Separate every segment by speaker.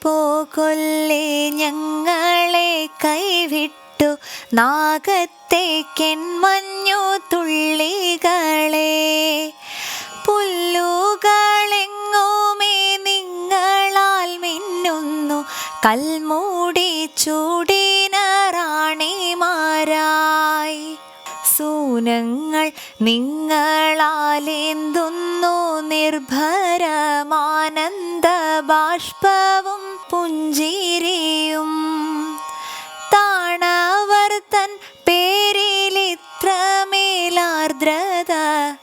Speaker 1: പോകൊല്ലേ ഞങ്ങളെ കൈവിട്ടു നാഗത്തേക്കെൻ മഞ്ഞു തുള്ളികളെ. പുല്ലുകളെങ്ങുമേ നിങ്ങളാൽ മിന്നുന്നു കൽമൂടി ചൂടിനറാണിമാരായി. സൂനങ്ങൾ നിങ്ങളാലേന്തുന്നു നിർഭരമാനന്ദ ബാഷ്പവും പുഞ്ചിരിയും. താണവർ തൻ പേരിലിത്രമേലാർദ്രത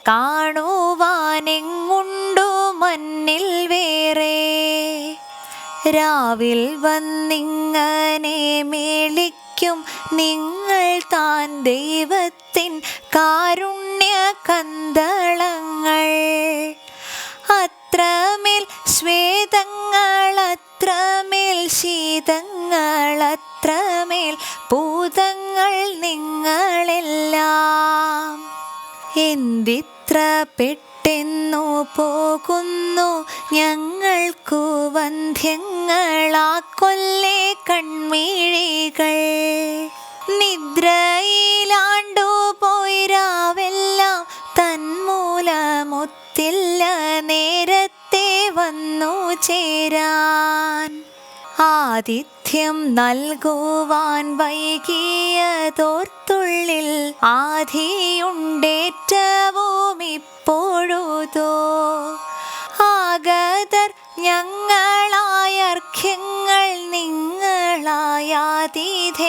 Speaker 1: കാണുവാനെങ്ങുണ്ടു മന്നിൽ വേറെ. രാവിൽ വന്നിങ്ങനെ മേളിക്കും നിങ്ങൾ താൻ ദൈവത്തിൻ കാരുണ്യ കന്തളങ്ങൾ. അത്രമേൽ ശ്വേതങ്ങൾ, അത്രമേൽ ശീതങ്ങൾ, അത്രമേൽ പൂതങ്ങൾ നിങ്ങളെല്ലാം. എന്തിത്ര പെട്ടെന്നു പോകുന്നു ഞങ്ങൾക്കു വന്ധ്യങ്ങളാ കൊല്ലേ കൺമിഴികൾ. നിദ്രയിലാണ്ടുപോയി രാവെല്ലാം തന്മൂലമൊത്തില്ല നേരത്തെ വന്നു ചേരാൻ. ആതിഥ്യം നൽകുവാൻ വൈകിയതോർത്തുള്ളിൽ ആധിയുണ്ടേറ്റവും ഇപ്പോഴുതോ. ആഗതർ ഞങ്ങളായ അർഘ്യങ്ങൾ നിങ്ങളായ ആതിഥേയങ്ങളായി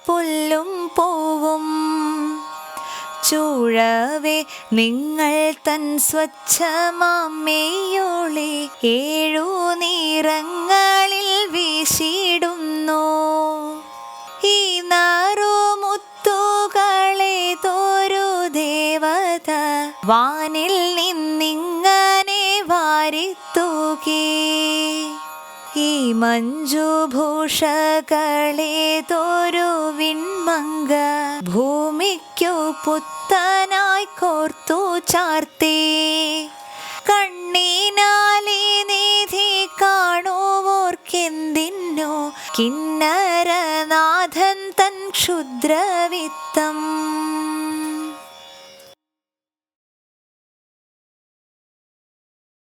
Speaker 1: പുല്ലും പൂവും. ചൂഴവേ നിങ്ങൾ തൻ സ്വച്ഛമാമേയൊളി 7 നിറങ്ങളിൽ വീശിടുന്നു. ഈ നറുമുത്തുകളേതൊരു ദേവത വാനിൽ നിന്നിങ്ങനെ വാരിത്തൂകി. ഈ മഞ്ജുഭൂഷകളേതൊരു വിൺമങ്ക ഭൂമിക്കു പുത്തനായി കോർത്തു ചാർത്തി. കണ്ണിനാലി നിധി കാണുവോർക്കെന്തിനോ കിന്നരനാഥൻ തൻ ക്ഷുദ്രവിത്തം.